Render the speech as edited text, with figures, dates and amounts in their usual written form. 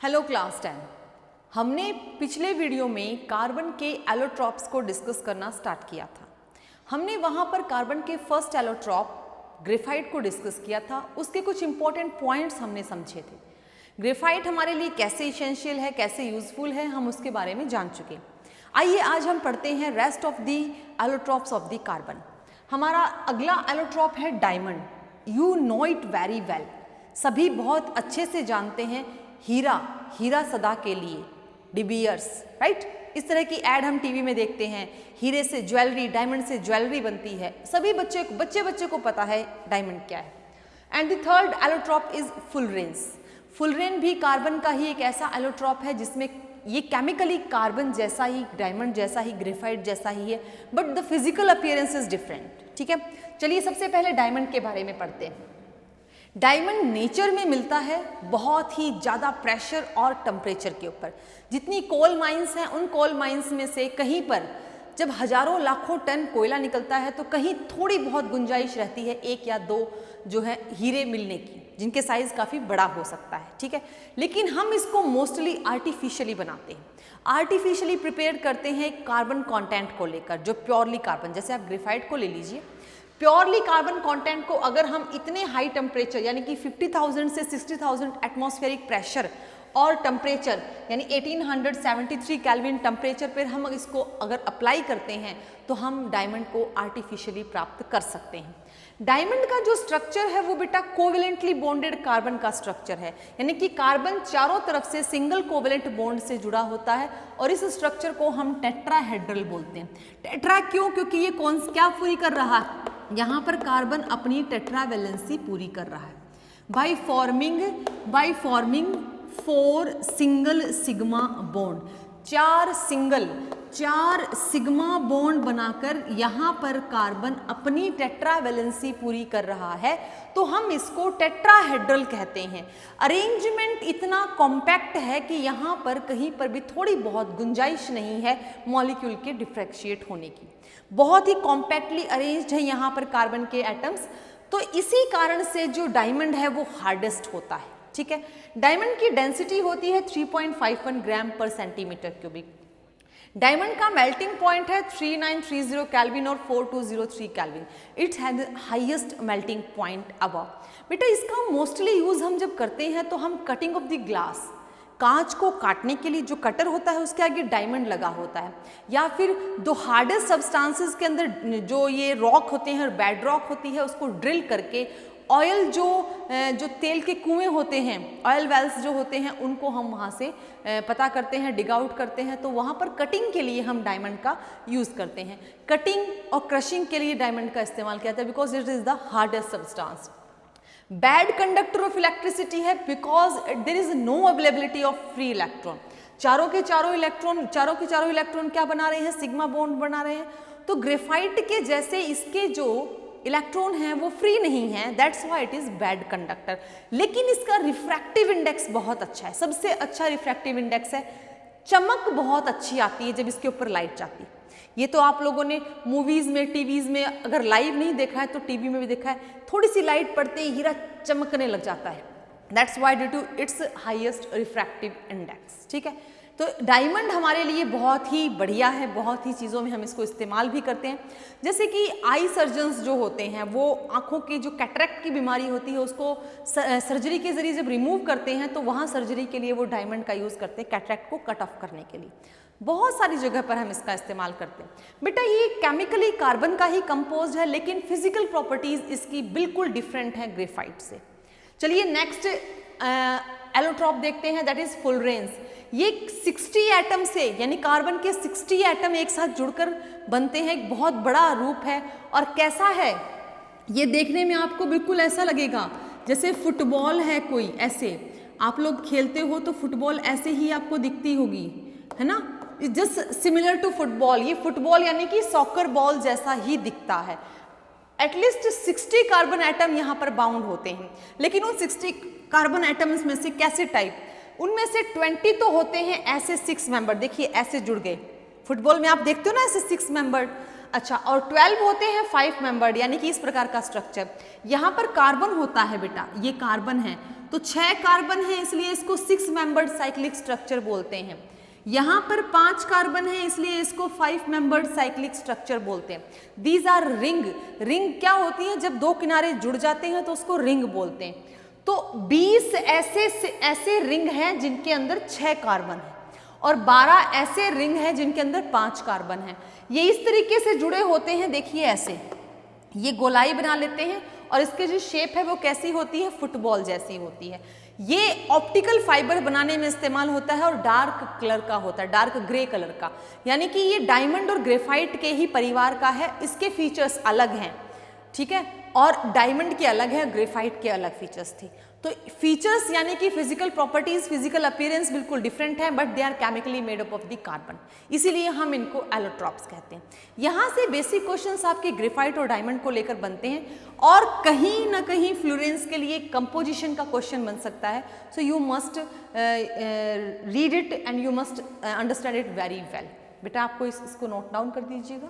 Hello class 10। हमने पिछले video में कार्बन के एलोट्रॉप्स को डिस्कस करना स्टार्ट किया था। हमने वहाँ पर कार्बन के फर्स्ट एलोट्रॉप ग्रेफाइट को डिस्कस किया था। उसके कुछ इंपॉर्टेंट पॉइंट्स हमने समझे थे। ग्रेफाइट हमारे लिए कैसे इसेंशियल है, कैसे यूजफुल है, हम उसके बारे में जान चुके। आइए आज हम पढ़ते हैं rest of the allotropes of the carbon. हमारा अगला एलोट्रॉप है diamond. You know it very well, सभी बहुत अच्छे से जानते हैं। हीरा सदा के लिए, डिबियर्स, राइट। इस तरह की ऐड हम टीवी में देखते हैं। हीरे से ज्वेलरी, डायमंड से ज्वेलरी बनती है। सभी बच्चे को पता है डायमंड क्या है। And the third allotrope is fullerenes. Fullerene भी कार्बन का ही एक ऐसा एलोट्रॉप है जिसमें ये केमिकली कार्बन जैसा ही, डायमंड जैसा ही, ग्रेफाइट जैसा ही है, but the physical appearance is different. ठीक है, चलिए सबसे पहले डायमंड के बारे में पढ़ते हैं। डायमंड नेचर में मिलता है बहुत ही ज़्यादा प्रेशर और टेम्परेचर के ऊपर। जितनी कोल माइंस हैं, उन कोल माइंस में से कहीं पर जब हजारों लाखों टन कोयला निकलता है तो कहीं थोड़ी बहुत गुंजाइश रहती है, एक या दो जो है हीरे मिलने की, जिनके साइज काफ़ी बड़ा हो सकता है। ठीक है, लेकिन हम इसको मोस्टली आर्टिफिशियली बनाते हैं। आर्टिफिशियली प्रिपेयर करते हैं कार्बन कंटेंट को लेकर, जो प्योरली कार्बन, जैसे आप ग्रेफाइट को ले लीजिए। प्योरली कार्बन कंटेंट को अगर हम इतने हाई टेम्परेचर यानी कि 50,000 से 60,000 एटमॉस्फेरिक प्रेशर और टेम्परेचर यानी 1873 केल्विन टेम्परेचर पर हम इसको अगर अप्लाई करते हैं तो हम डायमंड को आर्टिफिशियली प्राप्त कर सकते हैं। डायमंड का जो स्ट्रक्चर है वो बेटा कोवेलेंटली बॉन्डेड कार्बन का स्ट्रक्चर है, यानी कि कार्बन चारों तरफ से सिंगल कोवेलेंट बॉन्ड से जुड़ा होता है और इस स्ट्रक्चर को हम टेट्राहेड्रल बोलते हैं। टेट्रा क्यों? क्योंकि ये क्या पूरी कर रहा है, यहाँ पर कार्बन अपनी टेट्रावैलेंसी पूरी कर रहा है by forming 4 single sigma bond. चार सिग्मा बॉन्ड बनाकर यहाँ पर कार्बन अपनी टेट्रावैलेंसी पूरी कर रहा है, तो हम इसको टेट्राहेड्रल कहते हैं। अरेंजमेंट इतना कॉम्पैक्ट है कि यहाँ पर कहीं पर भी थोड़ी बहुत गुंजाइश नहीं है मॉलिक्यूल के डिफ्रेक्शिएट होने की। बहुत ही कॉम्पैक्टली अरेंज्ड है यहाँ पर कार्बन के एटम्स, तो इसी कारण से जो डायमंड है वो हार्डेस्ट होता है। ठीक है, डायमंड की डेंसिटी होती है 3.51 ग्राम पर सेंटीमीटर क्यूबिक। डायमंड का मेल्टिंग पॉइंट है 3930 केल्विन और 4203 kelvin. It's has highest melting point above. बेटा इसका मोस्टली यूज हम जब करते हैं तो हम कटिंग ऑफ द ग्लास, कांच को काटने के लिए जो कटर होता है उसके आगे डायमंड लगा होता है, या फिर दो हार्डेस्ट सब्सटेंसेस के अंदर जो ये रॉक होते हैं और बेड रॉक होती है उसको ड्रिल करके ऑयल जो तेल के कुएं होते हैं, ऑयल वेल्स जो होते हैं, उनको हम वहाँ से पता करते हैं, डिग आउट करते हैं, तो वहाँ पर कटिंग के लिए हम डायमंड का यूज़ करते हैं। कटिंग और क्रशिंग के लिए डायमंड का इस्तेमाल किया जाता है because it is the hardest substance. Bad conductor of electricity है because there is no availability of free electron. चारों के चारों इलेक्ट्रॉन क्या बना रहे हैं? सिग्मा बॉन्ड बना रहे हैं। तो ग्रेफाइट के जैसे इसके जो इलेक्ट्रॉन हैं वो फ्री नहीं है, that's why it is bad conductor. लेकिन इसका रिफ्रैक्टिव इंडेक्स बहुत अच्छा है, सबसे अच्छा रिफ्रैक्टिव इंडेक्स है। चमक बहुत अच्छी आती है जब इसके ऊपर लाइट जाती है। ये तो आप लोगों ने मूवीज में, टीवीज में अगर लाइव नहीं देखा है तो टीवी में भी देखा है, थोड़ी सी लाइट पड़ते ही हीरा चमकने लग जाता है। That's why due to its highest refractive index. ठीक है, तो डायमंड हमारे लिए बहुत ही बढ़िया है, बहुत ही चीज़ों में हम इसको इस्तेमाल भी करते हैं। जैसे कि आई सर्जन्स जो होते हैं वो आँखों की जो कैटरेक्ट की बीमारी होती है उसको सर्जरी के ज़रिए जब रिमूव करते हैं तो वहाँ सर्जरी के लिए वो डायमंड का यूज़ करते हैं कैटरेक्ट को कट ऑफ करने के लिए। बहुत सारी जगह पर हम इसका इस्तेमाल करते हैं। बेटा ये केमिकली कार्बन का ही कंपोज्ड है, लेकिन फिजिकल प्रॉपर्टीज़ इसकी बिल्कुल डिफरेंट है ग्रेफाइट से। चलिए नेक्स्ट एलोट्रॉप देखते हैं, दैट इज फुलरेन्स। ये 60 एटम से, यानी कार्बन के 60 एटम एक साथ जुड़कर बनते हैं, एक बहुत बड़ा रूप है। और कैसा है ये? देखने में आपको बिल्कुल ऐसा लगेगा जैसे फुटबॉल है कोई, ऐसे आप लोग खेलते हो तो फुटबॉल ऐसे ही आपको दिखती होगी, है ना? Just similar to football. ये फुटबॉल यानी कि सॉकर बॉल जैसा ही दिखता है। एटलीस्ट 60 कार्बन एटम यहाँ पर बाउंड होते हैं, लेकिन उन 60 कार्बन एटम्स में से कैसे टाइप, उनमें से 20 तो होते हैं ऐसे 6 मेंबर, देखिए ऐसे जुड़ गए। फुटबॉल में आप देखते हो ना ऐसे 6 मेंबर। अच्छा, और 12 होते हैं 5 मेंबर्ड, यानी कि इस प्रकार का स्ट्रक्चर। यहाँ पर कार्बन होता है बेटा, ये कार्बन है, तो 6 कार्बन है इसलिए इसको 6 मेंबर्ड साइक्लिक स्ट्रक्चर बोलते हैं। यहाँ पर 5 कार्बन है इसलिए इसको 5 मेंबर्ड साइक्लिक स्ट्रक्चर बोलते हैं। These R ring. रिंग क्या होती है? जब 2 किनारे जुड़ जाते हैं तो उसको रिंग बोलते हैं। तो 20 ऐसे रिंग हैं जिनके अंदर 6 कार्बन है और 12 ऐसे रिंग हैं जिनके अंदर 5 कार्बन है। ये इस तरीके से जुड़े होते हैं, देखिए ऐसे, ये गोलाई बना लेते हैं और इसके जो शेप है वो कैसी होती है? फुटबॉल जैसी होती है। ये ऑप्टिकल फाइबर बनाने में इस्तेमाल होता है और डार्क कलर का होता है, डार्क ग्रे कलर का, यानी कि ये डायमंड और ग्रेफाइट के ही परिवार का है। इसके फीचर्स अलग हैं, ठीक है, और डायमंड के अलग है, ग्रेफाइट के अलग फीचर्स थी। तो फीचर्स यानी कि फिजिकल प्रॉपर्टीज, फिजिकल अपीयरेंस बिल्कुल डिफरेंट है, but they are chemically made up of the carbon, इसीलिए हम इनको एलोट्रॉप्स कहते हैं। यहाँ से बेसिक क्वेश्चंस आपके ग्रेफाइट और डायमंड को लेकर बनते हैं और कहीं ना कहीं फ्लोरेंस के लिए कंपोजिशन का क्वेश्चन बन सकता है। So you must read it and you must understand it very well. बेटा आपको इसको नोट डाउन कर दीजिएगा।